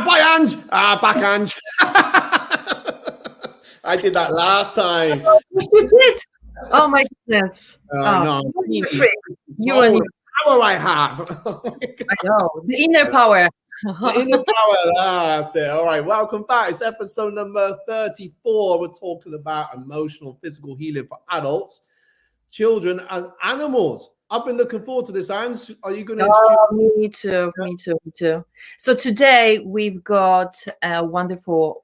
bye, Ange. Back, Ange. I did that last time. You did. Oh my goodness. No. Trick. You and the power I have. I know. The inner power. The inner power. That's it. All right. Welcome back. It's episode number 34. We're talking about emotional, physical healing for adults, children, and animals. I've been looking forward to this, Ange. Are you going to introduce? Me too. So today we've got a wonderful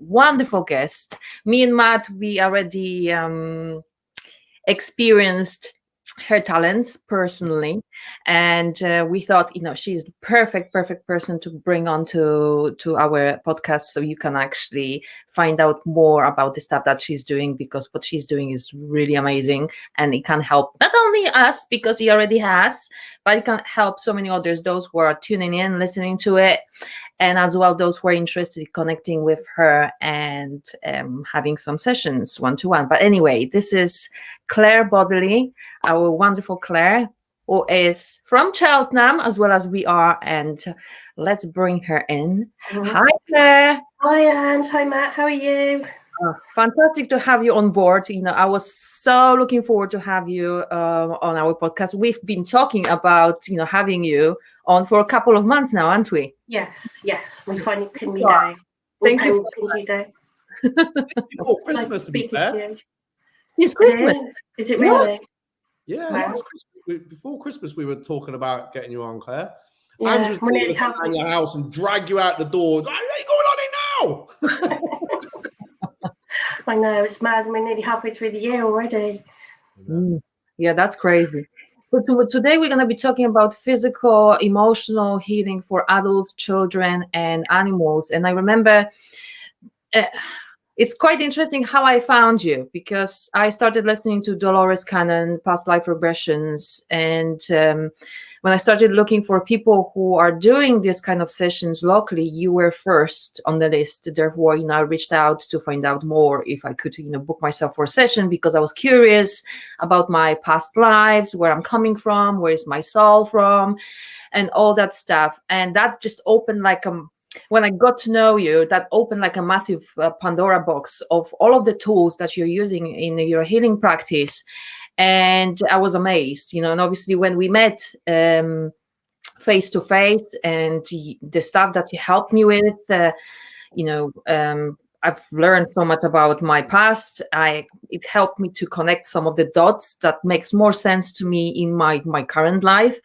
guest. Me and Matt, we already experienced her talents personally, and we thought, she's the perfect person to bring on to our podcast, so you can actually find out more about the stuff that she's doing, because what she's doing is really amazing, and it can help not only us, because he already has, but it can help so many others, those who are tuning in, listening to it, and as well those who are interested in connecting with her and having some sessions one-to-one. But anyway, this is Claire Bodilly, our wonderful Claire, who is from Cheltenham as well as we are, and let's bring her in. Hi, Claire. Hi, Anne. Hi, Matt. How are you? Fantastic to have you on board. I was so looking forward to have you on our podcast. We've been talking about having you on for a couple of months now, aren't we? Yes. We finally pinned me down. Thank you. Before Christmas, to be fair. Since Christmas. Is it really? Yeah, wow. Before Christmas, we were talking about getting you on, Claire. Yeah, Ange was going to come in your house and drag you out the doors. Are you going on it now? I know, it's mad. We're nearly halfway through the year already. Yeah, that's crazy. But today we're going to be talking about physical, emotional healing for adults, children, and animals. And I remember it's quite interesting how I found you, because I started listening to Dolores Cannon, past life regressions, and when I started looking for people who are doing this kind of sessions locally, you were first on the list. Therefore, I reached out to find out more if I could, book myself for a session, because I was curious about my past lives, where I'm coming from, where is my soul from, and all that stuff. And that just opened when I got to know you, that opened like a massive Pandora box of all of the tools that you're using in your healing practice. And I was amazed, and obviously when we met face to face, and the stuff that you helped me with, I've learned so much about my past. It helped me to connect some of the dots that makes more sense to me in my current life.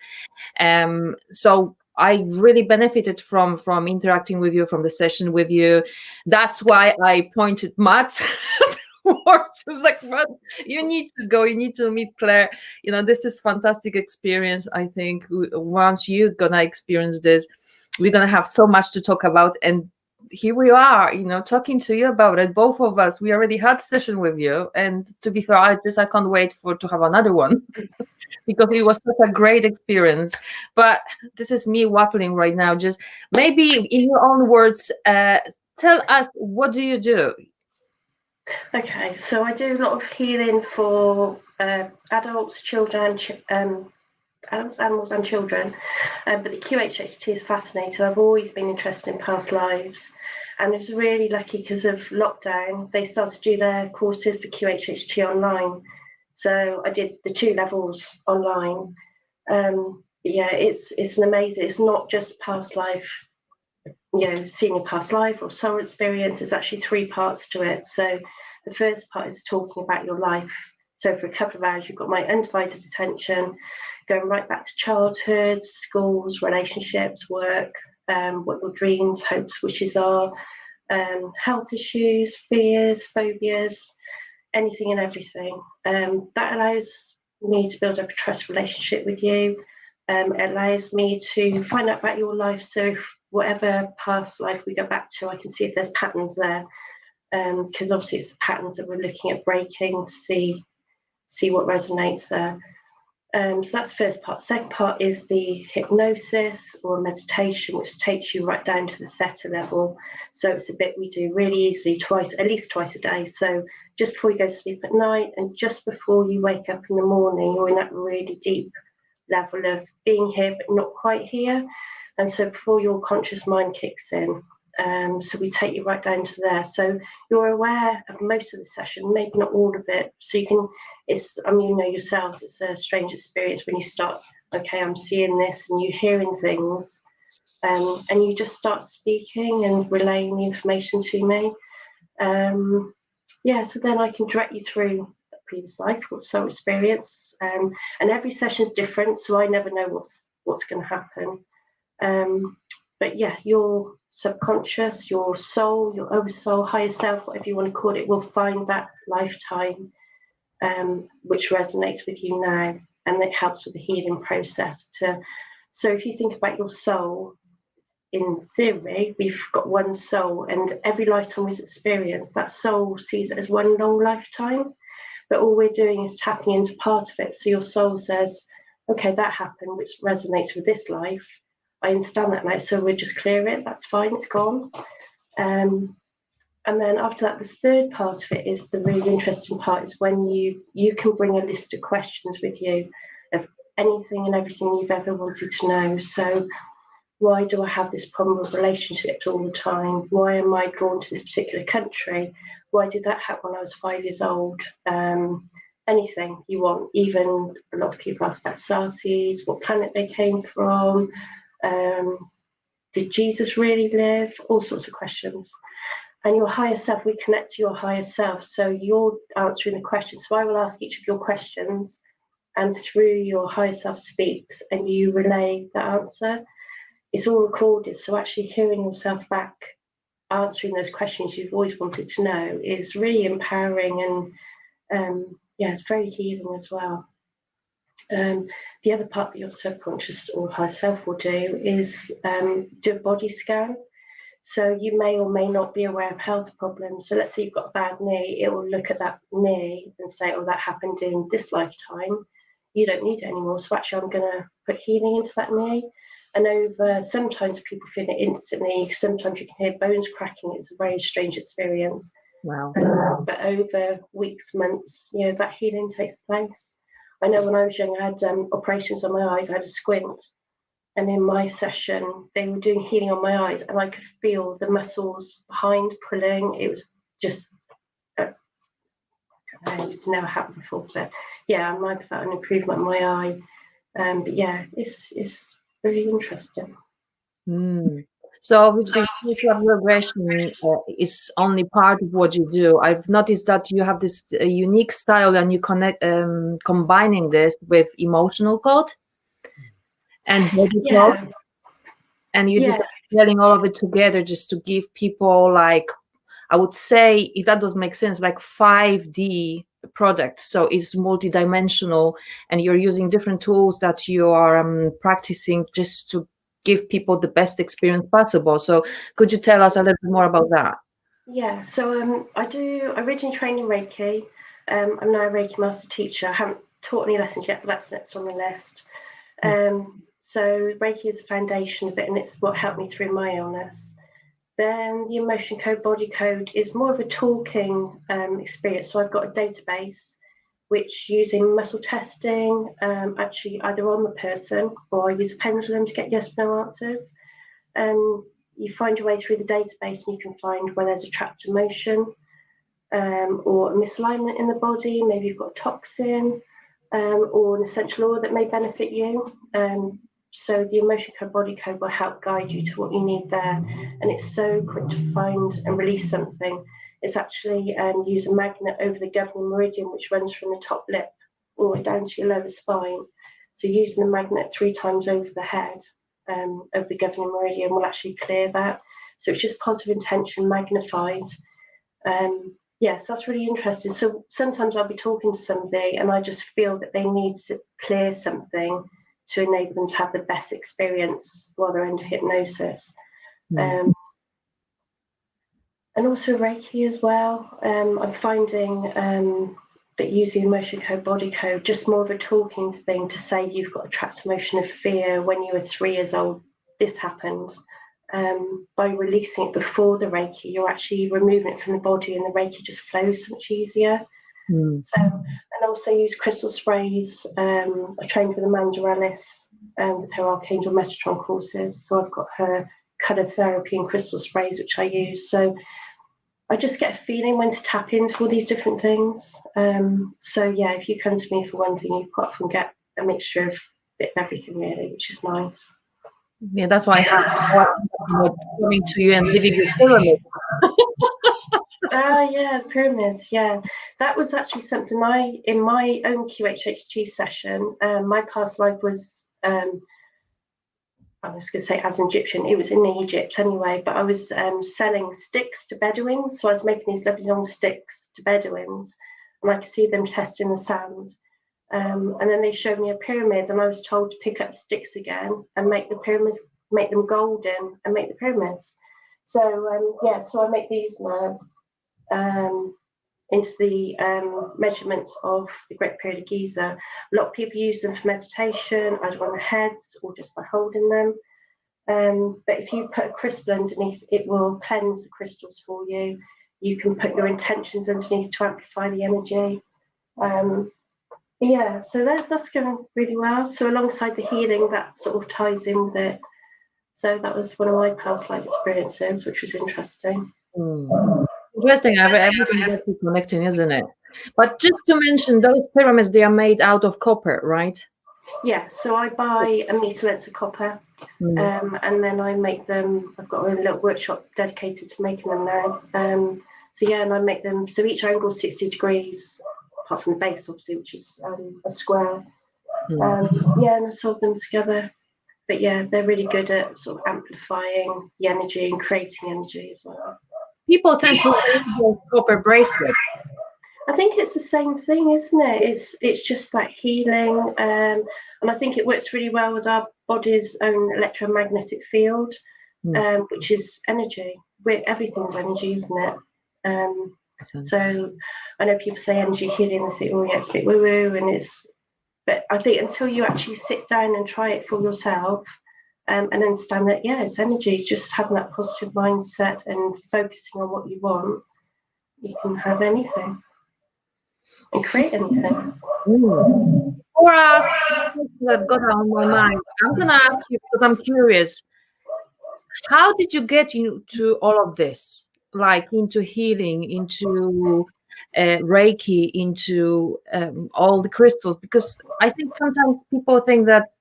So I really benefited from interacting with you, from the session with you. That's why I pointed Matt towards. It was like, Matt, you need to go. You need to meet Claire. This is fantastic experience. I think once you're gonna experience this, we're gonna have so much to talk about. And here we are, talking to you about it. Both of us, we already had a session with you. And to be fair, I can't wait to have another one. Because it was such a great experience. But this is me waffling right now. Just maybe in your own words, tell us, what do you do? Okay, so I do a lot of healing for adults, children, adults, animals, and children. But the QHHT is fascinating. I've always been interested in past lives, and I was really lucky because of lockdown. They started to do their courses for QHHT online. So I did the 2 levels online. Yeah, it's an amazing. It's not just past life, seeing a past life or soul experience. There's actually 3 parts to it. So the first part is talking about your life. So for a couple of hours, you've got my undivided attention, going right back to childhood, schools, relationships, work, what your dreams, hopes, wishes are, health issues, fears, phobias, anything and everything. That allows me to build up a trust relationship with you. It allows me to find out about your life. So whatever past life we go back to, I can see if there's patterns there. Because obviously it's the patterns that we're looking at breaking to see what resonates there. So that's the first part. Second part is the hypnosis or meditation, which takes you right down to the theta level. So it's a bit we do really easily at least twice a day. So just before you go to sleep at night and just before you wake up in the morning, you're in that really deep level of being here but not quite here. And so before your conscious mind kicks in, So we take you right down to there. So you're aware of most of the session, maybe not all of it. So you can, you know yourselves, it's a strange experience when you start, okay, I'm seeing this, and you're hearing things, and you just start speaking and relaying the information to me. So then I can direct you through the previous life, what's soul experience, and every session is different, so I never know what's going to happen. But yeah, your subconscious, your soul, your oversoul, higher self, whatever you want to call it, will find that lifetime which resonates with you now, and it helps with the healing process. So if you think about your soul, in theory, we've got one soul, and every lifetime we've experienced, that soul sees it as one long lifetime. But all we're doing is tapping into part of it. So your soul says, okay, that happened, which resonates with this life. I understand that now, so we'll just clear it. That's fine, it's gone. And then after that, the third part of it is the really interesting part, is when you can bring a list of questions with you of anything and everything you've ever wanted to know. So why do I have this problem with relationships all the time? Why am I drawn to this particular country? Why did that happen when I was 5 years old? Anything you want. Even a lot of people ask about Sarsis, what planet they came from. Did Jesus really live? All sorts of questions. And your higher self, we connect to your higher self. So you're answering the questions. So I will ask each of your questions, and through your higher self speaks, and you relay the answer. It's all recorded. So actually hearing yourself back answering those questions you've always wanted to know is really empowering, and it's very healing as well. The other part that your subconscious or higher self will do is do a body scan. So you may or may not be aware of health problems. So let's say you've got a bad knee, it will look at that knee and say, oh, that happened in this lifetime. You don't need it anymore. So actually I'm going to put healing into that knee. And sometimes people feel it instantly. Sometimes you can hear bones cracking. It's a very strange experience. Wow. But over weeks, months, that healing takes place. I know when I was young, I had operations on my eyes. I had a squint. And in my session, they were doing healing on my eyes, and I could feel the muscles behind pulling. It was just, it's never happened before. But yeah, I might have felt an improvement in my eye. But yeah, it's really interesting. So obviously, Life Regression is only part of what you do. I've noticed that you have this unique style, and you connect combining this with emotional code and body code, and you just getting all of it together just to give people, like, I would say, if that does make sense, like 5D product. So it's multidimensional, and you're using different tools that you are practicing just to give people the best experience possible. So could you tell us a little bit more about that? Yeah, so I originally trained in Reiki. I'm now a Reiki master teacher. I haven't taught any lessons yet, but that's next on the list. So Reiki is the foundation of it, and it's what helped me through my illness. Then the emotion code, body code is more of a talking experience. So I've got a database which, using muscle testing, actually either on the person, or I use a pendulum to get yes, no answers. You find your way through the database, and you can find where there's a trapped emotion or a misalignment in the body. Maybe you've got a toxin or an essential oil that may benefit you. So the emotion code, body code will help guide you to what you need there. And it's so quick to find and release something. It's actually use a magnet over the governing meridian, which runs from the top lip all the way down to your lower spine. So using the magnet 3 times over the head of the governing meridian will actually clear that. So it's just positive intention magnified. So that's really interesting. So sometimes I'll be talking to somebody and I just feel that they need to clear something to enable them to have the best experience while they're under hypnosis. And also Reiki as well. I'm finding that using emotion code, body code, just more of a talking thing to say you've got a trapped emotion of fear when you were 3 years old, this happened. By releasing it before the Reiki, you're actually removing it from the body, and the Reiki just flows so much easier. So, and also use crystal sprays. I trained with Amanda Ellis with her Archangel Metatron courses, so I've got her colour therapy and crystal sprays, which I use. So I just get a feeling when to tap into all these different things. So yeah, if you come to me for one thing, you quite often get a mixture of a bit of everything really, which is nice. Yeah, that's why I have coming to you and leaving your pyramid. Yeah, the pyramids. Yeah, that was actually something in my own QHHT session. My past life was, I was going to say as an Egyptian. It was in Egypt anyway, but I was selling sticks to Bedouins. So I was making these lovely long sticks to Bedouins, and I could see them testing the sand. And then they showed me a pyramid, and I was told to pick up sticks again and make the pyramids, make them golden, and make the pyramids. So yeah, so I make these now. Into the measurements of the Great Pyramid of Giza. A lot of people use them for meditation, either on the heads or just by holding them. But if you put a crystal underneath, it will cleanse the crystals for you. You can put your intentions underneath to amplify the energy. Yeah, so that's going really well. So alongside the healing, that sort of ties in with it. So that was one of my past life experiences, which was interesting. Interesting. Everything gets connecting, isn't it? But just to mention, those pyramids, they are made out of copper, right? Yeah, so I buy a meter length of copper, and then I make them. I've got a little workshop dedicated to making them now. So yeah, and I make them. So each angle is 60 degrees, apart from the base, obviously, which is a square. Yeah, and I solve them together. But yeah, they're really good at sort of amplifying the energy and creating energy as well. People tend to wear those copper bracelets. I think it's the same thing, isn't it? It's just that healing, and I think it works really well with our body's own electromagnetic field, which is energy. Everything's energy, isn't it? So I know people say energy healing, they think, oh yeah, it's a bit woo-woo, but I think until you actually sit down and try it for yourself, and understand that, yeah, it's energy, just having that positive mindset and focusing on what you want, you can have anything and create anything. For us, that got on my mind, I'm going to ask you, because I'm curious, how did you get into all of this? Like into healing, into Reiki, into all the crystals? Because I think sometimes people think that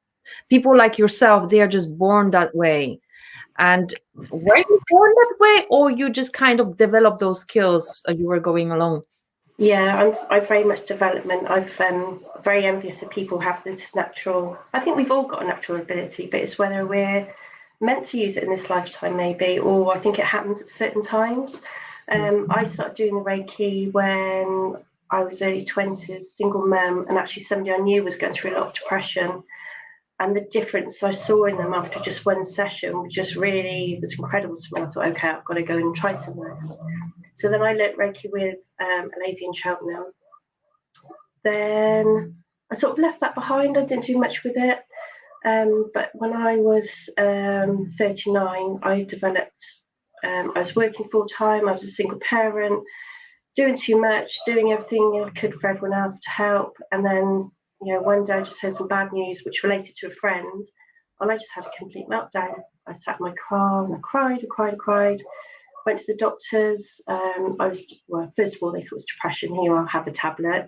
people like yourself, they are just born that way. And were you born that way, or you just kind of developed those skills as you were going along? Yeah, I'm very much development. I'm very envious that people have this natural. I think we've all got a natural ability, but it's whether we're meant to use it in this lifetime, maybe, or I think it happens at certain times. I started doing the Reiki when I was early 20s, single mum, and actually somebody I knew was going through a lot of depression. And the difference I saw in them after just one session was just really, was incredible to me. I thought, okay, I've got to go and try some of this. So then I learnt Reiki with a lady in Cheltenham. Then I sort of left that behind. I didn't do much with it. But when I was 39, I developed, I was working full time. I was a single parent, doing too much, doing everything I could for everyone else to help. And then, one day I just heard some bad news, which related to a friend. And I just had a complete meltdown. I sat in my car and I cried. Went to the doctors. First of all, they thought it was depression. Here, I'll have a tablet.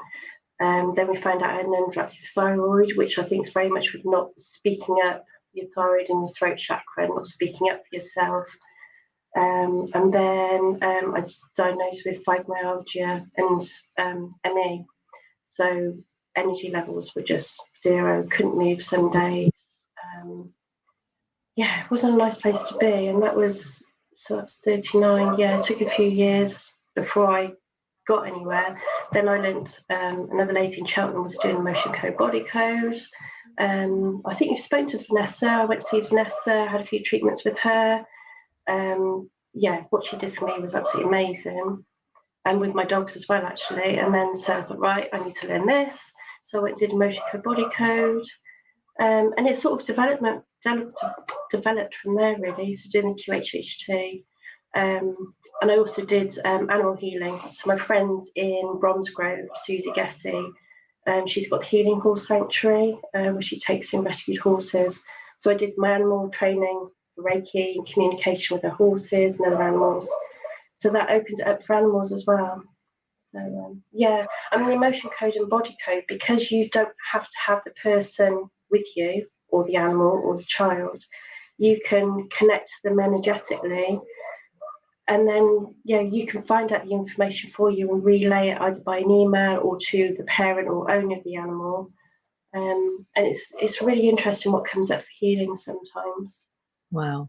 Then we found out I had an underactive thyroid, which I think is very much with not speaking up your thyroid and your throat chakra, not speaking up for yourself. And then I was diagnosed with fibromyalgia and ME. So energy levels were just zero, couldn't move some days. Yeah, it wasn't a nice place to be. And that's 39. Yeah, it took a few years before I got anywhere. Then I learned another lady in Cheltenham was doing motion code, body code. I think you've spoken to Vanessa. I went to see Vanessa, had a few treatments with her. Yeah, what she did for me was absolutely amazing. And with my dogs as well, actually. And then so I thought, right, I need to learn this. So I went and did motion code, body code. And it sort of developed from there, really. So doing the QHHT. And I also did animal healing. So my friends in Bromsgrove, Susie Gessie, she's got the Healing Horse Sanctuary, where she takes in rescued horses. So I did my animal training Reiki and communication with the horses and other animals. So that opened it up for animals as well. So yeah, I mean, the emotion code and body code, because you don't have to have the person with you or the animal or the child, you can connect to them energetically, and then you can find out the information for you and relay it either by an email or to the parent or owner of the animal. And it's really interesting what comes up for healing sometimes. Wow.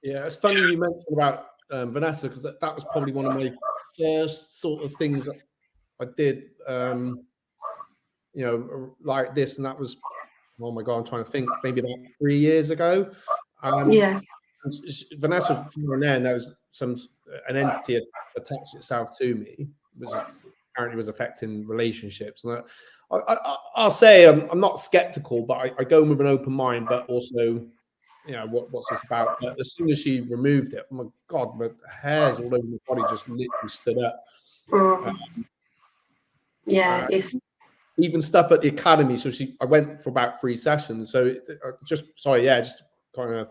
Yeah, it's funny you mentioned about Vanessa, because that was probably one of my first sort of things that I did, like this, and that was, oh my God, I'm trying to think, maybe about 3 years ago. Vanessa Ronan, there was an entity attached itself to me, which apparently was affecting relationships. And I'll say I'm not skeptical, but I go in with an open mind, but also, what's this about? But as soon as she removed it, oh my God, my hairs all over my body just literally stood up. It's even stuff at the academy. So I went for about 3 sessions. So just kind of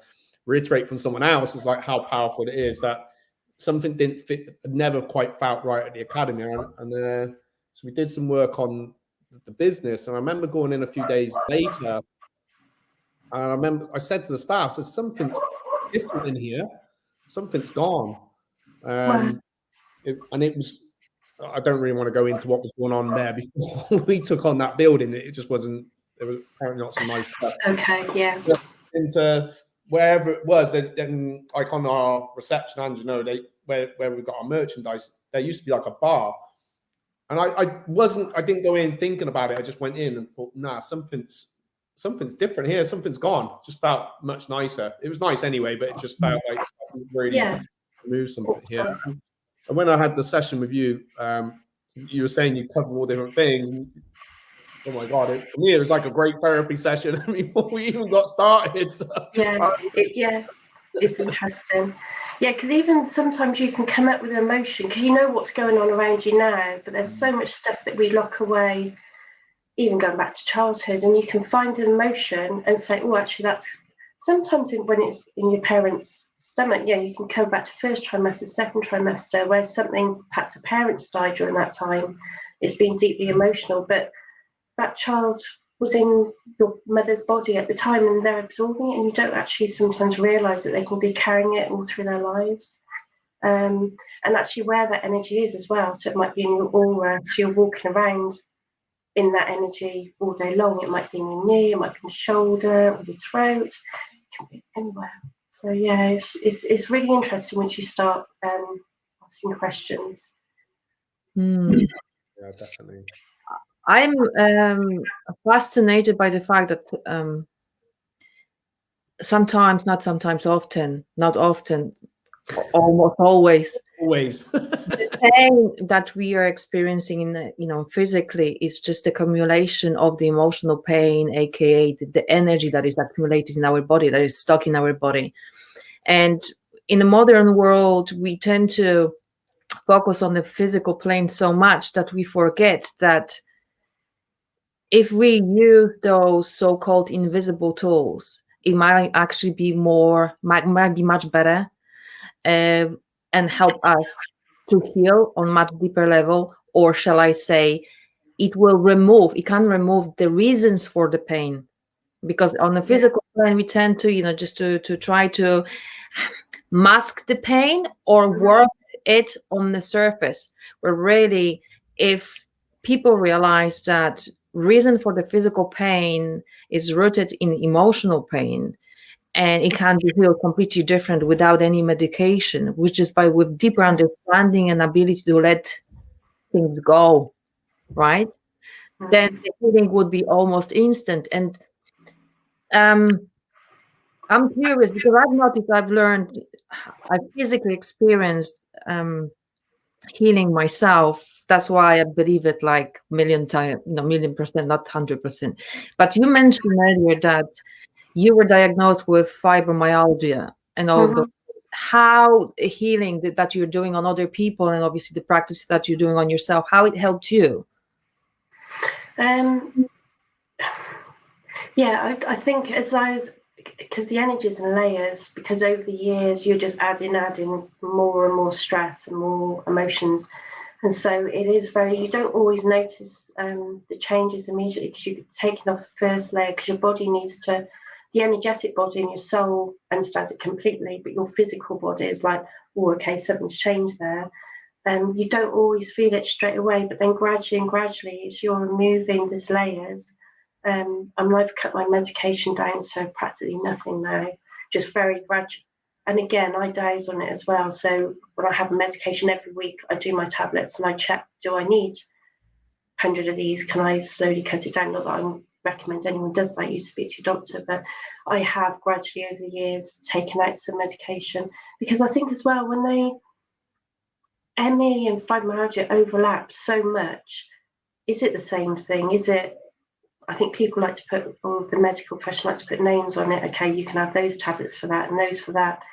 reiterate from someone else, is like how powerful it is that something didn't fit, never quite felt right at the academy. And so we did some work on the business. And I remember going in a few days later, and I remember I said to the staff, "So something's different in here. Something's gone." And it was, I don't really want to go into what was going on there before we took on that building. It just wasn't, there was apparently not some nice stuff. Okay, yeah. Just into wherever it was, then like on our reception, and where we got our merchandise, there used to be like a bar. And I didn't go in thinking about it. I just went in and thought, nah, something's different here. Something's gone. It just felt much nicer. It was nice anyway, but it just felt like really remove something here. And when I had the session with you, you were saying you cover all different things. And, oh my God! For me, it was like a great therapy session before we even got started. So, it's interesting. Yeah, because even sometimes you can come up with an emotion because you know what's going on around you now, but there's so much stuff that we lock away, even going back to childhood, and you can find an emotion and say, oh, actually, that's sometimes when it's in your parents' stomach, you can come back to first trimester, second trimester, where something, perhaps a parent's died during that time, it's been deeply emotional, but that child was in your mother's body at the time and they're absorbing it, and you don't actually sometimes realize that they can be carrying it all through their lives. And actually where that energy is as well. So it might be in your aura, so you're walking around in that energy all day long. It might be in your knee, it might be in the shoulder or your throat, it can be anywhere. So it's really interesting once you start asking questions. Yeah, definitely. I'm fascinated by the fact that not often, almost always, the pain that we are experiencing in physically is just accumulation of the emotional pain, aka the energy that is accumulated in our body, that is stuck in our body. And in the modern world, we tend to focus on the physical plane so much that we forget that if we use those so-called invisible tools, it might actually be might be much better and help us to heal on much deeper level, or shall I say, it can remove the reasons for the pain. Because on the physical plane, we tend to, just to try to mask the pain or work it on the surface. Where really, if people realize that reason for the physical pain is rooted in emotional pain, and it can be healed completely different without any medication, which is with deeper understanding and ability to let things go, right? Then the healing would be almost instant. And I'm curious because I've noticed, I've physically experienced healing myself. That's why I believe it like million times, million percent, not 100%. But you mentioned earlier that you were diagnosed with fibromyalgia and all those. How healing that you're doing on other people, and obviously the practice that you're doing on yourself, how it helped you? I think as I was because the energies and layers, because over the years you're just adding more and more stress and more emotions. And so it is you don't always notice the changes immediately because you're taking off the first layer, because your body needs to, the energetic body and your soul understands it completely, but your physical body is like, oh, okay, something's changed there. You don't always feel it straight away, but then gradually, as you're removing these layers, I've cut my medication down to practically nothing now, just very gradual. And again, I doze on it as well. So when I have a medication every week, I do my tablets and I check, do I need 100 of these? Can I slowly cut it down? Not that I recommend anyone does that, you speak to your doctor, but I have gradually over the years taken out some medication, because I think as well, when ME and fibromyalgia overlap so much, is it the same thing? Is it, I think people like to put, or the medical profession like to put names on it. Okay, you can have those tablets for that and those for that.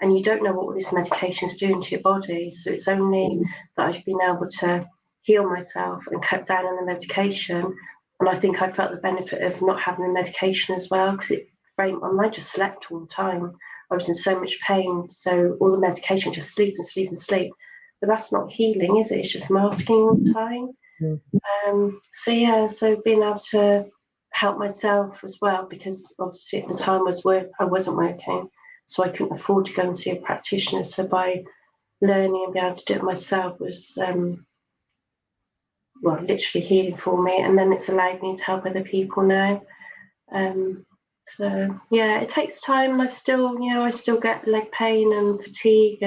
And you don't know what all this medication is doing to your body. So it's only that I've been able to heal myself and cut down on the medication. And I think I felt the benefit of not having the medication as well, because I just slept all the time. I was in so much pain. So all the medication, just sleep and sleep and sleep. But that's not healing, is it? It's just masking all the time. So being able to help myself as well, because obviously at the time I wasn't working, so I couldn't afford to go and see a practitioner. So by learning and being able to do it myself was literally healing for me, and then it's allowed me to help other people now. So yeah, it takes time, and I still get leg pain and fatigue,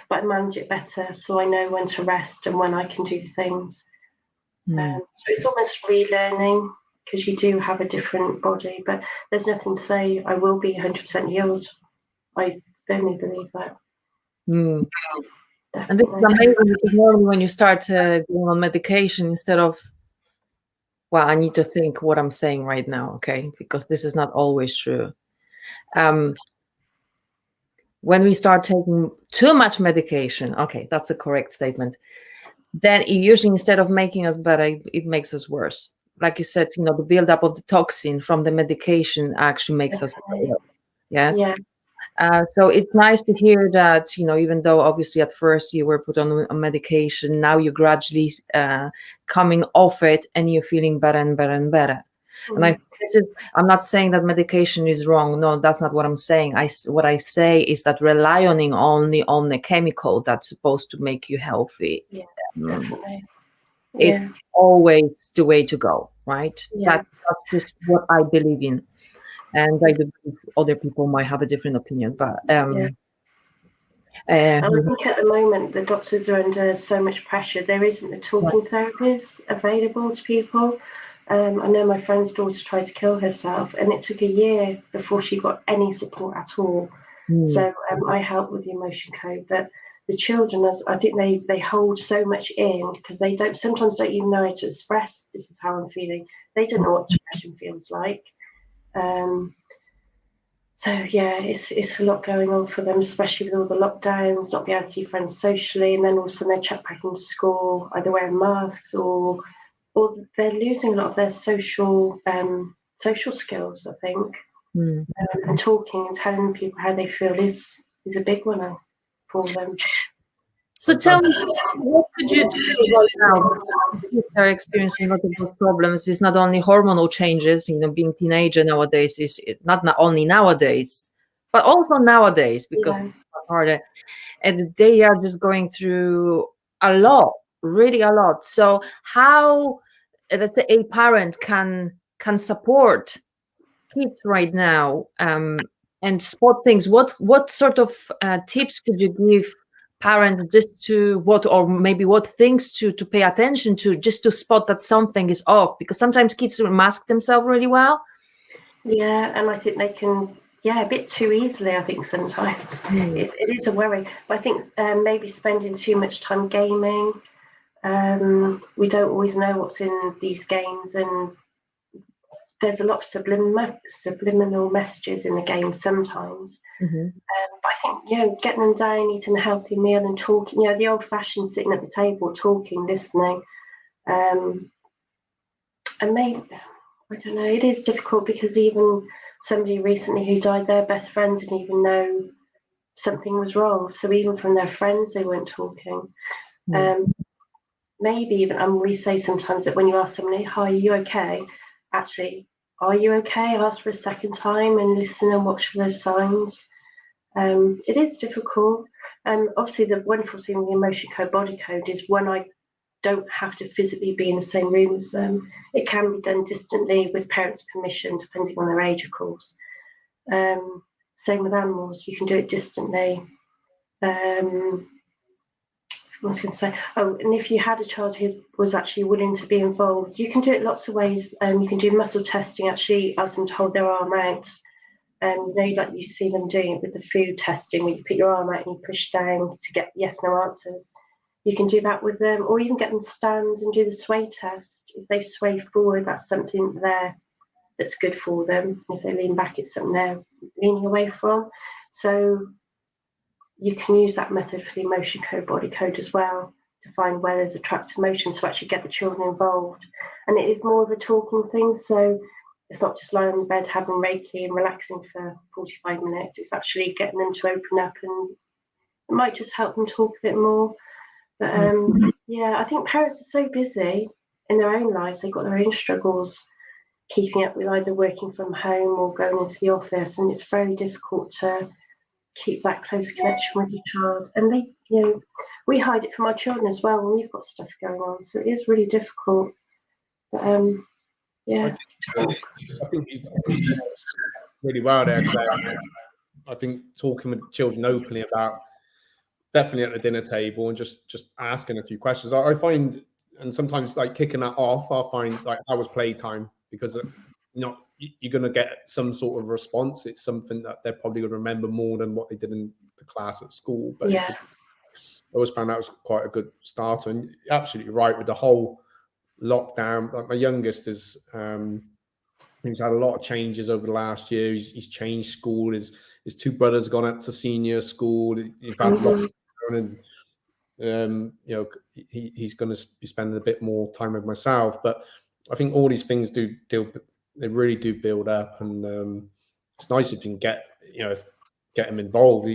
but I manage it better, so I know when to rest and when I can do things. So it's almost relearning, because you do have a different body, but there's nothing to say I will be 100% healed. I firmly believe that. And this is amazing, because normally when you start going on medication, instead of, well, I need to think what I'm saying right now, okay? Because this is not always true. When we start taking too much medication, okay, that's a correct statement, then it usually, instead of making us better, it makes us worse. Like you said, the buildup of the toxin from the medication actually makes us ill. Yes. Yeah. So it's nice to hear that, even though obviously at first you were put on a medication, now you're gradually coming off it and you're feeling better and better and better. And I'm not saying that medication is wrong. No, that's not what I'm saying. What I say is that relying only on the chemical that's supposed to make you healthy. Yeah, definitely. It's always the way to go, right? Yeah. That's just what I believe in. And I do believe other people might have a different opinion, but I think at the moment the doctors are under so much pressure. There isn't the talking therapies available to people. I know my friend's daughter tried to kill herself, and it took a year before she got any support at all. So I help with the emotion code, but the children, I think they hold so much in, because they sometimes don't even know how to express, this is how I'm feeling. They don't know what depression feels like. So yeah, it's a lot going on for them, especially with all the lockdowns, not being able to see friends socially, and then also they're chucked back into school, either wearing masks or they're losing a lot of their social skills, I think. And talking and telling people how they feel is a big one now for them. So tell me, what could you do right now? Kids are experiencing a lot of those problems. It's not only hormonal changes, being a teenager nowadays is not only nowadays, but also nowadays, because it's harder. And they are just going through a lot, really a lot. So how, let's say, a parent can support kids right now and spot things? What sort of tips could you give parents, just to what things to pay attention to, just to spot that something is off? Because sometimes kids mask themselves really well. Yeah, and I think they can, a bit too easily, I think sometimes. It is a worry. But I think maybe spending too much time gaming. We don't always know what's in these games, and there's a lot of subliminal messages in the game sometimes. But I think, getting them down, eating a healthy meal and talking, the old-fashioned sitting at the table, talking, listening. And maybe, I don't know. It is difficult because even somebody recently who died, their best friend didn't even know something was wrong. So even from their friends, they weren't talking. Maybe even, we say sometimes that when you ask somebody, "Hi, are you okay?" Actually, are you okay? Ask for a second time and listen and watch for those signs. It is difficult. Obviously, the wonderful thing with the emotion code, body code is when I don't have to physically be in the same room as them. It can be done distantly with parents' permission, depending on their age, of course. Same with animals, you can do it distantly. I was going to say, and if you had a child who was actually willing to be involved, you can do it lots of ways. You can do muscle testing, actually ask them to hold their arm out. Like you see them doing it with the food testing, where you put your arm out and you push down to get yes/no answers. You can do that with them, or even get them to stand and do the sway test. If they sway forward, that's something there that's good for them. If they lean back, it's something they're leaning away from. So you can use that method for the emotion code, body code as well, to find where there's a trapped emotion, so actually get the children involved. And it is more of a talking thing, so it's not just lying in bed having Reiki and relaxing for 45 minutes. It's actually getting them to open up, and it might just help them talk a bit more. But yeah, I think parents are so busy in their own lives. They've got their own struggles keeping up with either working from home or going into the office, and it's very difficult to keep that close connection with your child. And they, we hide it from our children as well when we've got stuff going on. So it is really difficult. But yeah, I think you've done really well there, Claire. I think talking with children openly about, definitely at the dinner table, and just asking a few questions. I find, and sometimes like kicking that off, I find like hours playtime, because you're going to get some sort of response. It's something that they're probably going to remember more than what they did in the class at school. But yeah, I always found that was quite a good starter. And you're absolutely right with the whole lockdown. Like my youngest is, he's had a lot of changes over the last year. He's changed school. His two brothers gone up to senior school. He's had lockdown, and he's going to be spending a bit more time with myself. But I think all these things they really do build up, and it's nice if you can get him involved.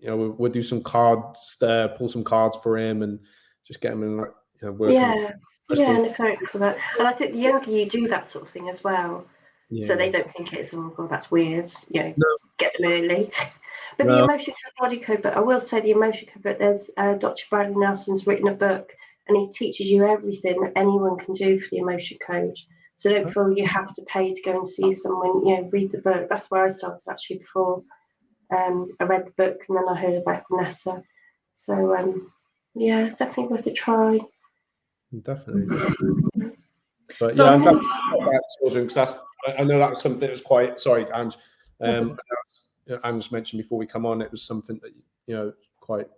We'll do some cards, pull some cards for him, and just get him in working. Yeah, and if they're open for that, and I think the younger you do that sort of thing as well, so they don't think it's, oh god, that's weird. Get them early. But the emotion code, body code. But I will say the emotion code. But there's Dr. Bradley Nelson's written a book, and he teaches you everything that anyone can do for the emotion code. So don't feel you have to pay to go and see someone. Read the book. That's where I started actually before I read the book, and then I heard about Vanessa. So yeah, definitely worth a try. Definitely. But so, I'm glad about children, because I know that was something that was quite, sorry, Ange. Ange mentioned before we come on, it was something that quite,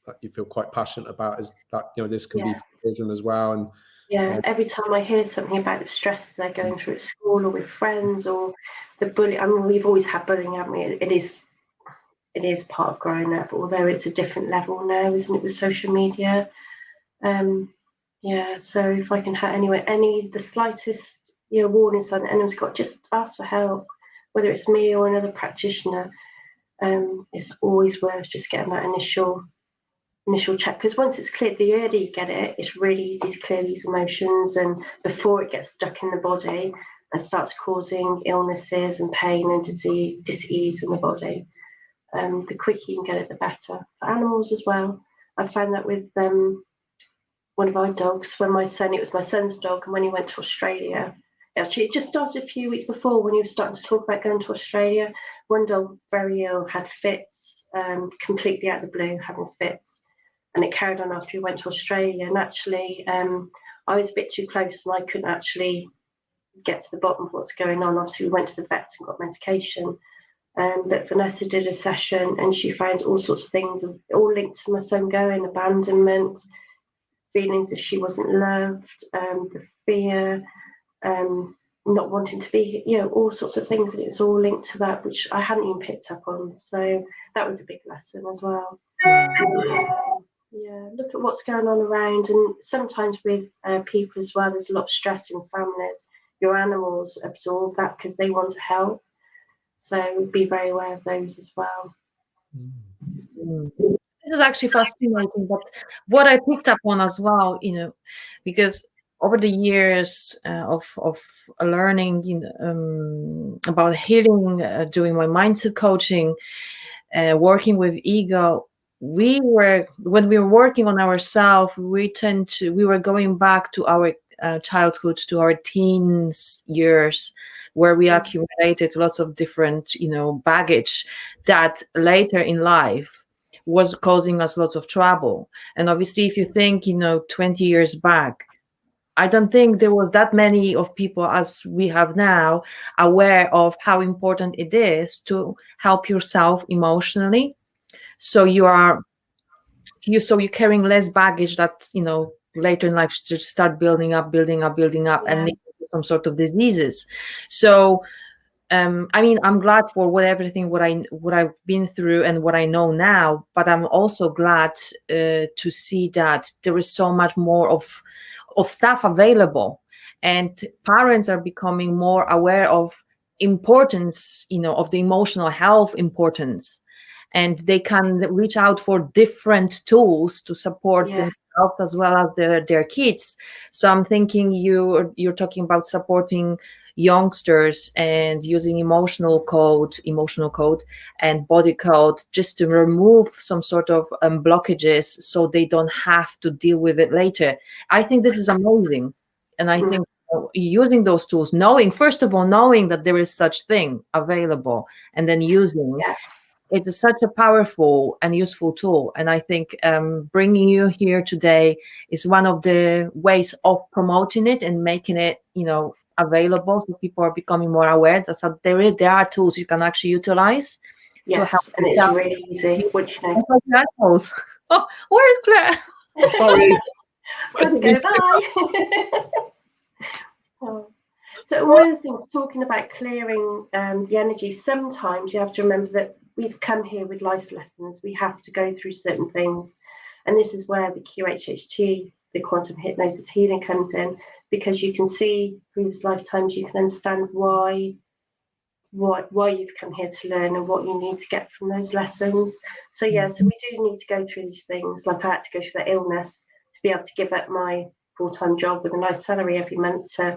that you feel quite passionate about, is that this can be for children as well. And every time I hear something about the stresses they're going through at school or with friends or the bullying, I mean, we've always had bullying, haven't we? It is part of growing up, although it's a different level now, isn't it, with social media? So if I can have the slightest warning sign that anyone's got, just ask for help, whether it's me or another practitioner. It's always worth just getting that initial check, because once it's cleared, the earlier you get it, it's really easy to clear these emotions, and before it gets stuck in the body and starts causing illnesses and pain and dis-ease in the body. The quicker you can get it, the better. For animals as well, I found that with one of our dogs, it was my son's dog, and when he went to Australia, actually it just started a few weeks before, when he was starting to talk about going to Australia. One dog, very ill, had fits, completely out of the blue, having fits, and it carried on after he went to Australia. And actually I was a bit too close, and I couldn't actually get to the bottom of what's going on. Obviously we went to the vets and got medication, but Vanessa did a session, and she found all sorts of things, all linked to my son going, abandonment, feelings that she wasn't loved, the fear, not wanting to be, all sorts of things, and it was all linked to that, which I hadn't even picked up on. So that was a big lesson as well. Look at what's going on around, and sometimes with people as well, there's a lot of stress in families. your animals absorb that because they want to help. So be very aware of those as well. This is actually fascinating, but what I picked up on as well, because over the years of learning about healing, doing my mindset coaching, working with ego, when we were working on ourselves, we were going back to our childhood, to our teens years, where we accumulated lots of different, baggage that later in life was causing us lots of trouble. And obviously, if you think, 20 years back, I don't think there was that many of people as we have now aware of how important it is to help yourself emotionally. So you're carrying less baggage that, later in life just start building up, and lead to some sort of diseases. So, I'm glad for everything what I've been through and what I know now, but I'm also glad to see that there is so much more of stuff available, and parents are becoming more aware of importance, of the emotional health importance, and they can reach out for different tools to support themselves as well as their kids. So I'm thinking you're talking about supporting youngsters and using emotional code and body code just to remove some sort of blockages so they don't have to deal with it later. I think this is amazing. And I think using those tools, first of all, knowing that there is such thing available, and then using it is such a powerful and useful tool. And I think bringing you here today is one of the ways of promoting it and making it, available, so people are becoming more aware that there are tools you can actually utilize to help. And it's really easy. Which Oh, where is Claire? Sorry. Let's go bye. So one of the things, talking about clearing the energy, sometimes you have to remember that we've come here with life lessons. We have to go through certain things. And this is where the QHHT, the quantum hypnosis healing, comes in, because you can see previous lifetimes, you can understand why you've come here to learn and what you need to get from those lessons. So we do need to go through these things. Like I had to go through that illness to be able to give up my full-time job with a nice salary every month to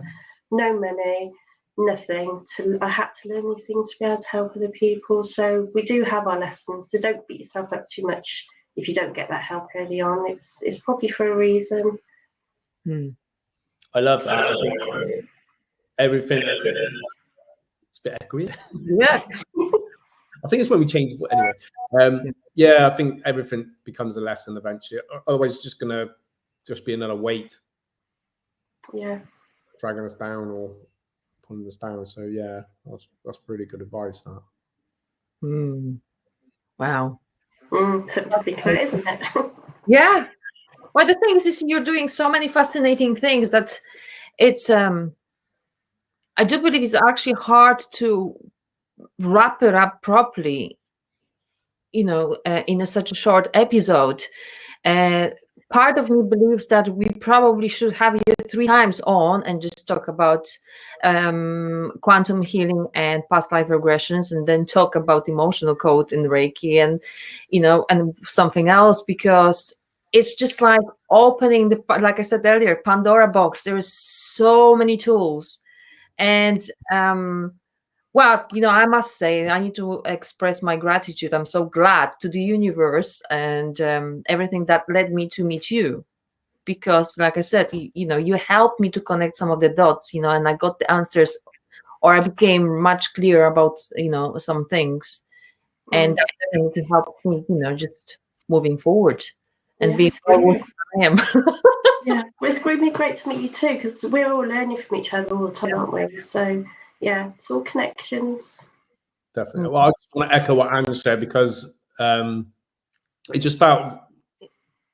no money, nothing. I had to learn these things to be able to help other people. So we do have our lessons. So don't beat yourself up too much if you don't get that help early on. It's probably for a reason. I love that. I think everything. It's a bit echoey. Yeah. I think it's when we change it anyway. I think everything becomes a lesson eventually. Otherwise, it's just gonna be another weight. Yeah. Dragging us down or pulling us down. So that's pretty good advice. That. Wow. Something to think about, isn't it? Yeah. Well, the thing is you're doing so many fascinating things that it's I do believe it's actually hard to wrap it up properly, in such a short episode. Part of me believes that we probably should have you 3 times on and just talk about quantum healing and past life regressions, and then talk about emotional code in Reiki and, and something else, because it's just like opening like I said earlier, Pandora box. There is so many tools. And well, I must say, I need to express my gratitude. I'm so glad to the universe and everything that led me to meet you, because, like I said, you helped me to connect some of the dots, and I got the answers, or I became much clearer about, some things, and that definitely helped me, just moving forward and being what I am. Well, it's really great to meet you too, because we're all learning from each other all the time, aren't we? So. Yeah, it's all connections. Definitely. Well, I just want to echo what Anne said, because it just felt,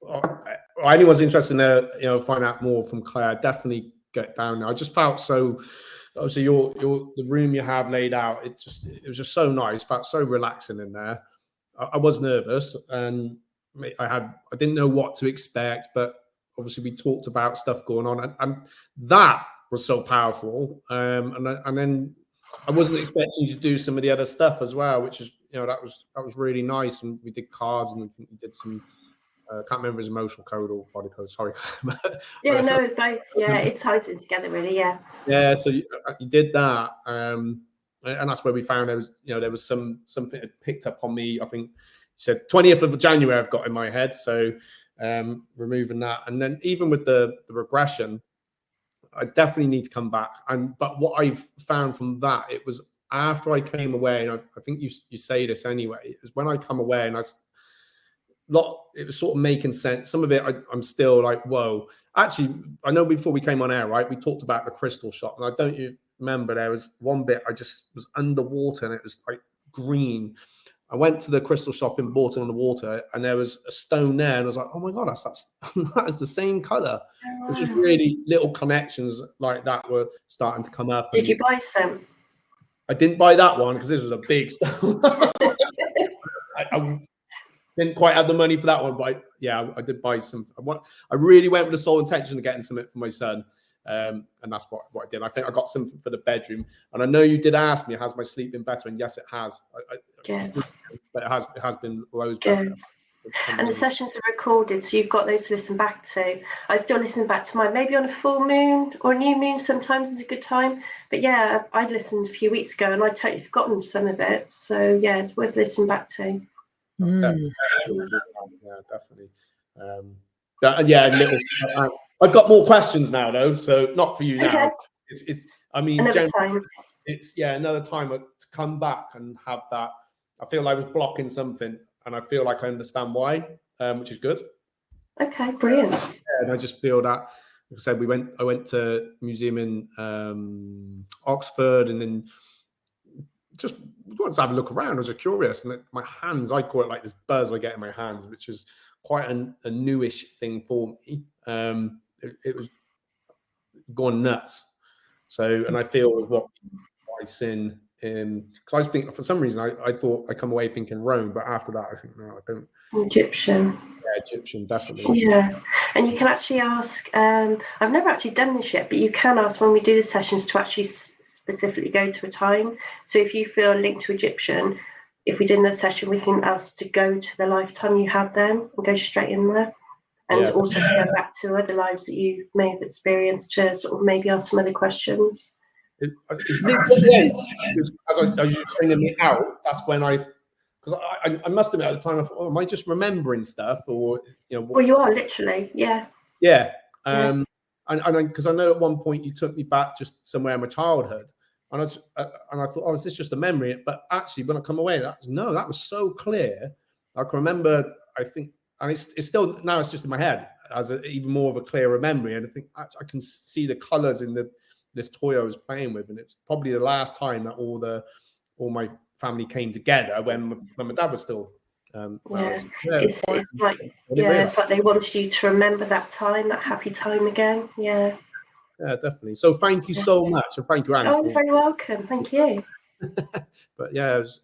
or anyone's interested in find out more from Claire, definitely get down there. I just felt so, obviously the room you have laid out, it was just so nice, felt so relaxing in there. I was nervous and I didn't know what to expect, but obviously we talked about stuff going on, and that was so powerful. And then I wasn't expecting you to do some of the other stuff as well, which is, you know, that was really nice. And we did cards, and we did some. Can't remember his emotional code or body code. Sorry. Yeah, no, both. Yeah, it ties it together really. Yeah. Yeah. So you did that, and that's where we found there was something that picked up on me. I think you said 20th of January I've got in my head. So removing that, and then even with the regression, I definitely need to come back. But what I've found from that, it was after I came away, and I think you say this anyway, is when I come away and it was sort of making sense. Some of it I'm still like, whoa. Actually, I know before we came on air, right, we talked about the crystal shop, and I don't you remember there was one bit I just was underwater and it was like green. I went to the crystal shop and bought it on the water, and there was a stone there, and I was like, oh my god, that's the same color. It's just really little connections like that were starting to come up. Did you buy some? I didn't buy that one because this was a big stone. I didn't quite have the money for that one, but I did buy some. I really went with the sole intention of getting something for my son, and that's what I did. I think I got something for the bedroom, and I know you did ask me, has my sleep been better? And yes, it has. But it has been loads better. And the sessions are recorded, so you've got those to listen back to. I still listen back to mine, maybe on a full moon or a new moon sometimes is a good time. But yeah, I listened a few weeks ago and I'd totally forgotten some of it. So yeah, it's worth listening back to. Definitely. I've got more questions now though, so not for you now. Okay. Another time. It's another time to come back and have that. I feel I was blocking something, and I feel like I understand why, which is good. Okay, brilliant. And I just feel that, like I said, I went to a museum in Oxford, and then just wanted to have a look around. I was just curious, and my hands, I call it like this buzz I get in my hands, which is quite a newish thing for me. It was going nuts. So, and I feel with what I sin, because I think for some reason I thought I come away thinking Rome, but after that I think no, I don't. Egyptian. Yeah, Egyptian, definitely. Yeah, and you can actually ask. I've never actually done this yet, but you can ask when we do the sessions to actually specifically go to a time. So if you feel linked to Egyptian, if we did the session, we can ask to go to the lifetime you had then and go straight in there, and also to go back to other lives that you may have experienced to sort of maybe ask some other questions. It's literally as you're bringing me out, that's when because I must admit at the time I thought, oh, am I just remembering stuff, or Well, you are literally, yeah. And because I know at one point you took me back just somewhere in my childhood, and I thought, oh, is this just a memory? But actually, when I come away, that was so clear. I can remember. I think, and it's still now. It's just in my head as even more of a clearer memory, and I think I can see the colors in this toy I was playing with, and it's probably the last time that all my family came together when my dad was still. It's like they wanted you to remember that time, that happy time again. Yeah, definitely. So thank you so much, and thank you, Anne. Oh, you're very welcome. Thank you. But it's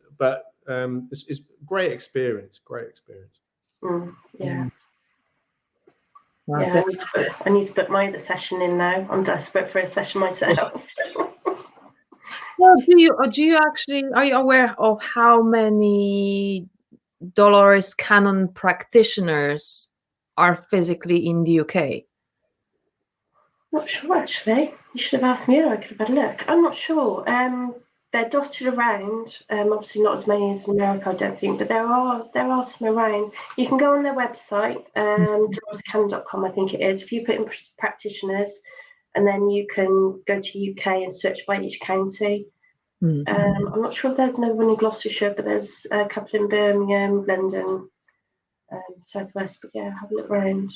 great experience. Yeah. Yeah, I need to put my other session in now. I'm desperate for a session myself. Well, do you actually, are you aware of how many Dolores Cannon practitioners are physically in the UK? Not sure, actually. You should have asked me, or I could have had a look. I'm not sure. They're dotted around. Obviously not as many as in America, I don't think, but there are some around. You can go on their website, DoloresCannon.com, I think it is. If you put in practitioners, and then you can go to UK and search by each county. I'm not sure if there's another one in Gloucestershire, but there's a couple in Birmingham, London, Southwest. But yeah, have a look around.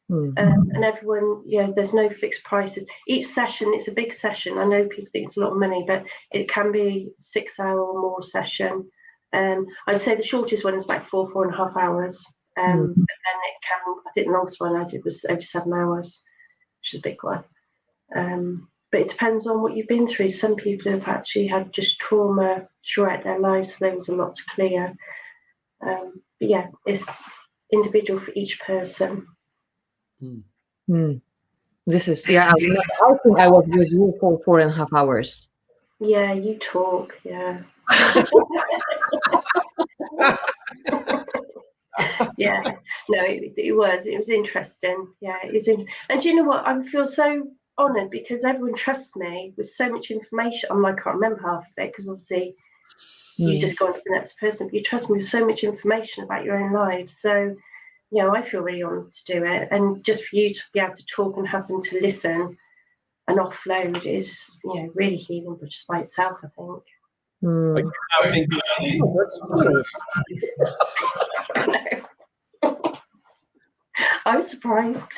And everyone, there's no fixed prices. Each session, it's a big session. I know people think it's a lot of money, but it can be 6 hour or more session. I'd say the shortest one is about 4.5 hours. But then it can, I think the longest one I did was over 7 hours, which is a big one. But it depends on what you've been through. Some people have actually had just trauma throughout their lives, so there was a lot to clear. But yeah, it's individual for each person. This is, yeah, I think I was with you for 4.5 hours. Yeah, you talk, yeah. Yeah, no, it was interesting. Yeah, it was and do you know what? I feel so honoured because everyone trusts me with so much information. I'm like, I can't remember half of it because obviously you just go on to the next person, but you trust me with so much information about your own lives. So, you know, I feel really honoured to do it, and just for you to be able to talk and have them to listen and offload is, you know, really healing just by itself, I think. I think that's good. I was surprised.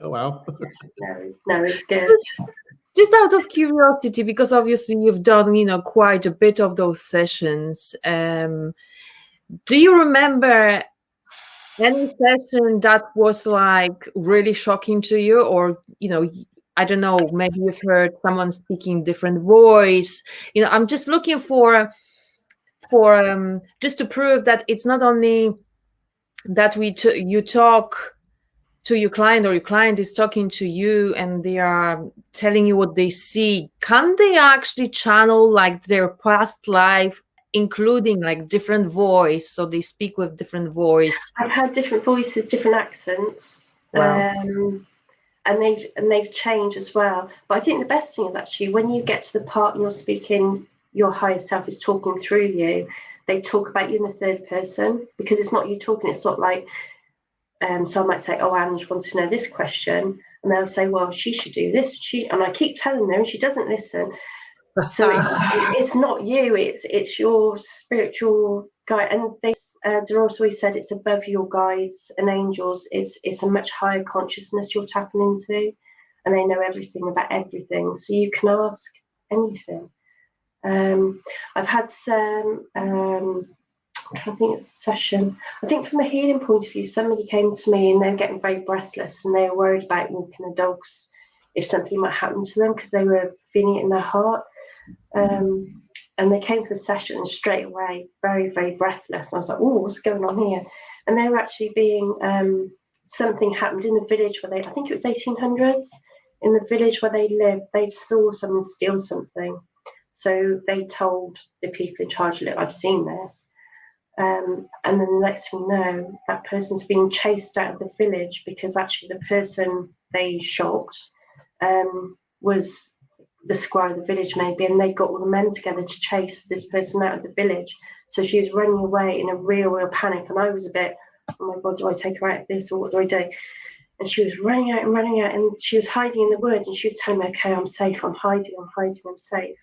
Oh wow. No, it's good. Just out of curiosity, because obviously you've done, you know, quite a bit of those sessions. Do you remember any session that was like really shocking to you, or, you know, I don't know, maybe you've heard someone speaking different voice? You know, I'm just looking for just to prove that it's not only that you talk to your client, or your client is talking to you and they are telling you what they see. Can they actually channel like their past life, including like different voice, so they speak with different voice? I've had different voices, different accents. Wow. And they've changed as well. But I think the best thing is actually when you get to the part and you're speaking, your higher self is talking through you, they talk about you in the third person, because it's not you talking. It's not like, so I might say, oh, Ange wants to know this question, and they'll say, well, she should do this. And I keep telling her and she doesn't listen. So it's not you, it's your spiritual guide. And they, Dolores always said, it's above your guides and angels. It's a much higher consciousness you're tapping into, and they know everything about everything. So you can ask anything. I've had some, I think it's a session. I think from a healing point of view, somebody came to me and they were getting very breathless and they were worried about walking the dogs if something might happen to them because they were feeling it in their heart. And they came to the session and straight away, very, very breathless. And I was like, oh, what's going on here? And they were actually being, something happened in the village where I think it was 1800s, in the village where they lived, they saw someone steal something. So they told the people in charge, look, I've seen this. And then the next thing you know, that person's being chased out of the village because actually the person they shot was the squire of the village maybe, and they got all the men together to chase this person out of the village. So she was running away in a real panic, and I was a bit, oh my God, do I take her out of this or what do I do? And she was running out, and she was hiding in the woods, and she was telling me, okay, I'm safe, I'm hiding, I'm safe.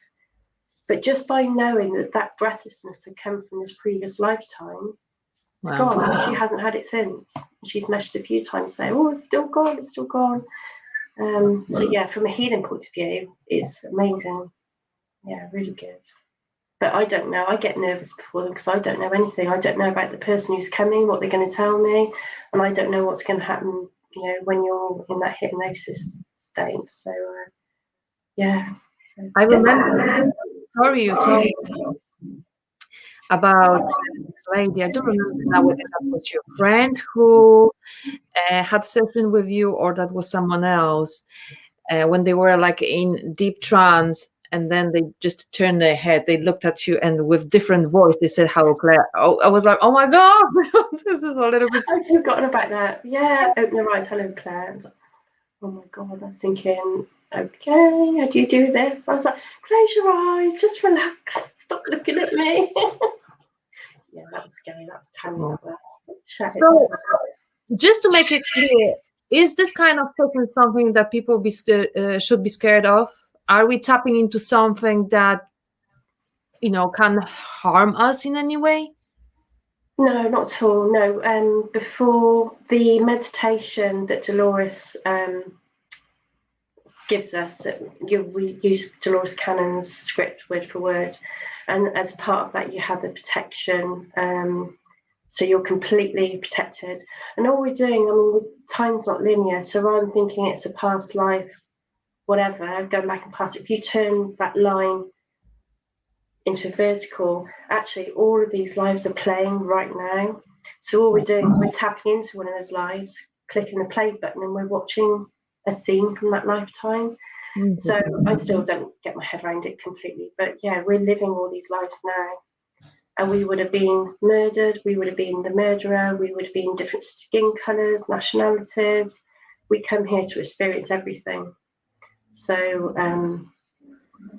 But just by knowing that breathlessness had come from this previous lifetime, it's gone. She hasn't had it since. She's messaged a few times saying, oh, it's still gone, it's still gone. So yeah, from a healing point of view, it's amazing. Yeah, really good. But I don't know. I get nervous before them because I don't know anything. I don't know about the person who's coming, what they're going to tell me, and I don't know what's going to happen, you know, when you're in that hypnosis state. So yeah. I remember the story you told me about this lady. I don't remember now whether that was your friend who had session with you or that was someone else, when they were like in deep trance, and then they just turned their head, they looked at you, and with different voice they said, hello, Claire. Oh, I was like, oh my God, this is a little bit. I've forgotten about that. Yeah, open your eyes, hello, Claire. I was like, oh my God, I was thinking, okay, how do you do this? I was like, close your eyes, just relax, stop looking at me. Yeah, that was scary. That was Tanya. So, just to make it clear, is this kind of session something that people should be scared of? Are we tapping into something that, you know, can harm us in any way? No, not at all. No. Before the meditation that Dolores gives us, we use Dolores Cannon's script word for word, and as part of that, you have the protection. So you're completely protected. And all we're doing, I mean, time's not linear. So rather than thinking it's a past life, whatever, going back and past, if you turn that line into vertical, actually all of these lives are playing right now. So all we're doing is we're tapping into one of those lives, clicking the play button and we're watching a scene from that lifetime. Mhm. So I still don't get my head around it completely. But yeah, we're living all these lives now. And we would have been murdered, we would have been the murderer, we would have been different skin colours, nationalities. We come here to experience everything. So,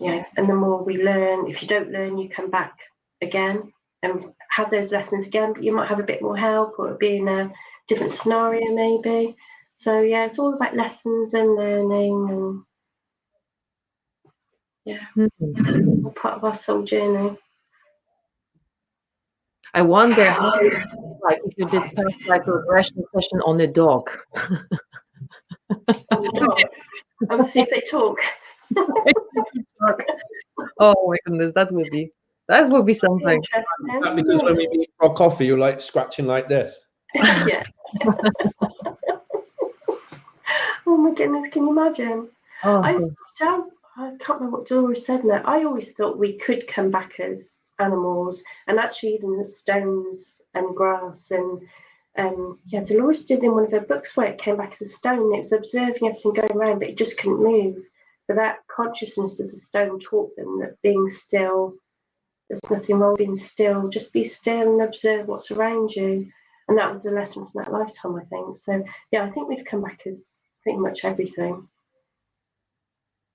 yeah, and the more we learn, if you don't learn, you come back again and have those lessons again, but you might have a bit more help or be in a different scenario maybe. So, yeah, it's all about lessons and learning and, yeah, Mhm. all part of our soul journey. I wonder how, like, if you did past life regression session on a dog. On the dog. I want to see if they talk. Oh my goodness, that would be something. Interesting. Is that because when we meet for coffee, you're like scratching like this? Yeah. Oh my goodness, can you imagine? Oh, I can't remember what Dolores said now. I always thought we could come back as animals, and actually even the stones and grass and yeah, Dolores did in one of her books where it came back as a stone. It was observing everything going around, but it just couldn't move. But that consciousness as a stone taught them that being still, there's nothing wrong being still. Just be still and observe what's around you. And that was the lesson from that lifetime, I think. So yeah, I think we've come back as pretty much everything.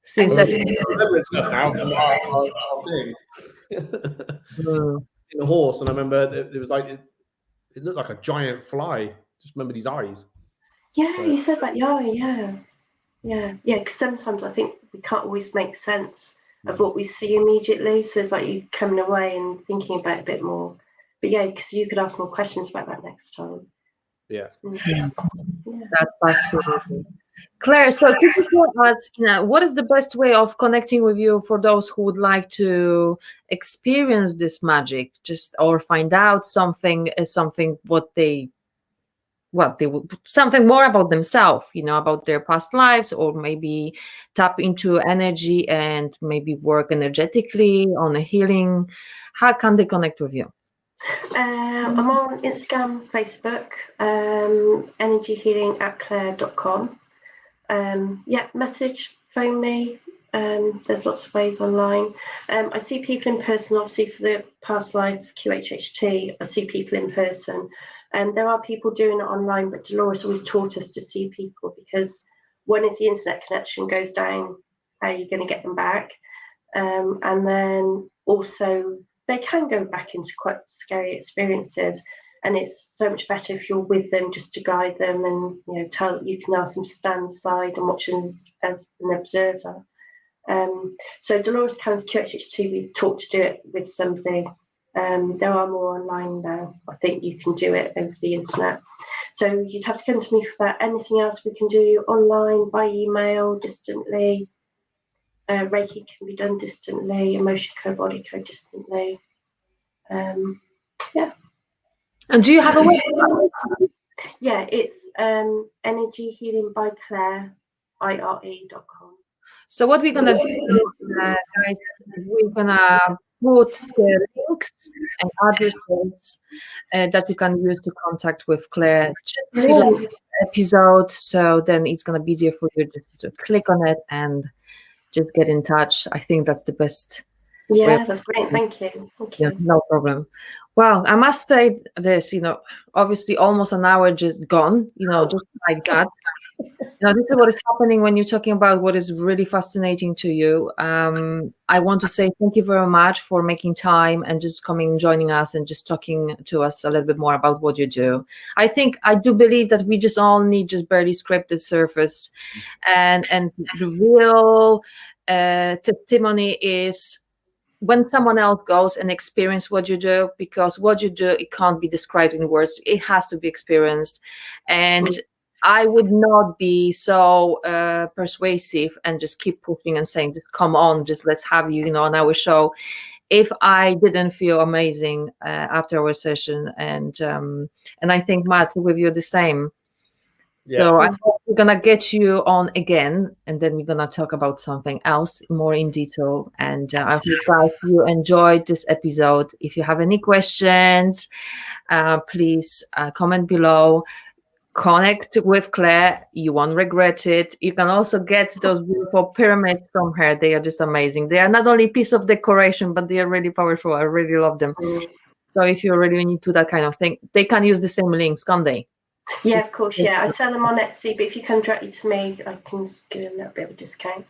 since Well, I I remember stuff now from our thing. In a horse, and I remember it was like it looked like a giant fly. Just remember these eyes. Yeah, So- you said that. Yeah. Because sometimes I think we can't always make sense of what we see immediately. So it's like you coming away and thinking about it a bit more. But yeah, because you could ask more questions about that next time. Yeah. Yeah. that's fascinating. Claire, so could you tell us, what is the best way of connecting with you for those who would like to experience this magic, just or find out something something more about themselves, about their past lives, or maybe tap into energy and maybe work energetically on a healing? How can they connect with you? I'm on Instagram, Facebook, energyhealing@claire.com. Message, phone me. There's lots of ways online. I see people in person, obviously, for the past life QHHT. I see people in person. There are people doing it online, but Dolores always taught us to see people, because one, if the internet connection goes down, how are you going to get them back? And then also, they can go back into quite scary experiences, and it's so much better if you're with them just to guide them, and you can ask them to stand aside and watch as an observer. So Dolores Cannon's QHHT, we talked to do it with somebody. There are more online now. I think you can do it over the internet. So you'd have to come to me for that. Anything else we can do online, by email, distantly. Reiki can be done distantly, emotion code, body code distantly. Yeah. And do you have a website? Yeah, it's Energy Healing by Claire, IRE.com. So what we're gonna do, guys, we're gonna put the links and addresses that you can use to contact with Claire just below the episode. So then it's gonna be easier for you just to click on it and just get in touch. I think that's the best. Yeah, that's great. Thank you. Yeah, no problem. Well, I must say this, obviously almost an hour just gone, just like that. This is what is happening when you're talking about what is really fascinating to you. I want to say thank you very much for making time and just joining us and just talking to us a little bit more about what you do. I do believe that we just all need just barely scrape the surface, and the real testimony is when someone else goes and experience what you do, because what you do, it can't be described in words. It has to be experienced. And I would not be so persuasive and just keep pushing and saying, just come on, just let's have you, on our show, if I didn't feel amazing after our session. And I think, Matt, with you the same. Yeah. So I hope we're gonna get you on again, and then we're gonna talk about something else more in detail. And I hope guys you enjoyed this episode. If you have any questions, please comment below. connect with Claire. You won't regret it. You can also get those beautiful pyramids from her. They are just amazing. They are not only a piece of decoration, but they are really powerful. I really love them. So if you're really into that kind of thing, they can use the same links, can't they? Yeah, of course. Yeah, I sell them on Etsy, but if you come directly to me, I can give you a little bit of a discount.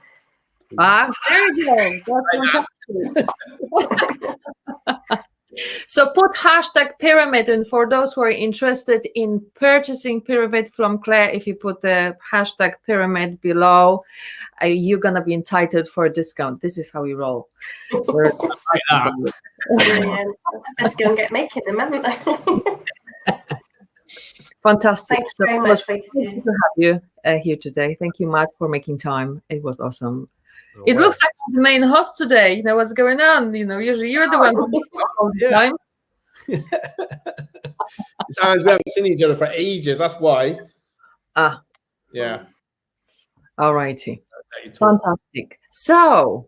Ah, there you go. That's fantastic. So put hashtag pyramid, and for those who are interested in purchasing pyramid from Claire, if you put the hashtag pyramid below, you're gonna be entitled for a discount. This is how we roll. Brilliant. Let's go and get making them, haven't they? Fantastic. Thanks very much. Thank you to have you here today. Thank you, Matt, for making time. It was awesome. It looks like I'm the main host today. You know what's going on. You know, usually you're the one who all the time. It sounds we haven't seen each other for ages. That's why. Yeah. All righty. Fantastic. So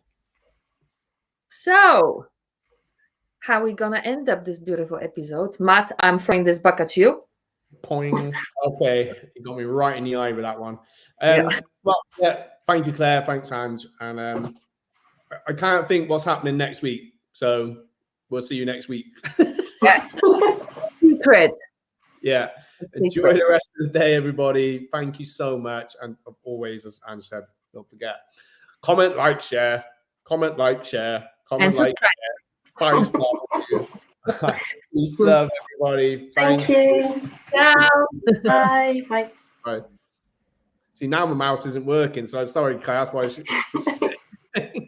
how are we gonna end up this beautiful episode? Matt, I'm throwing this back at you. Poing. Okay, you got me right in the eye with that one. Yeah. Well, yeah. Thank you, Claire. Thanks, Ange. And I can't think what's happening next week, so we'll see you next week. Yeah. Secret. Yeah. Enjoy the rest of the day, everybody. Thank you so much. And always, as Ange said, don't forget, comment, like, share. Comment, like, share. Comment, like, share. 5 stars. Peace, love, everybody. Thank you. Ciao. Bye. Bye. Bye. See, now my mouse isn't working, so I'm sorry, Claire. That's why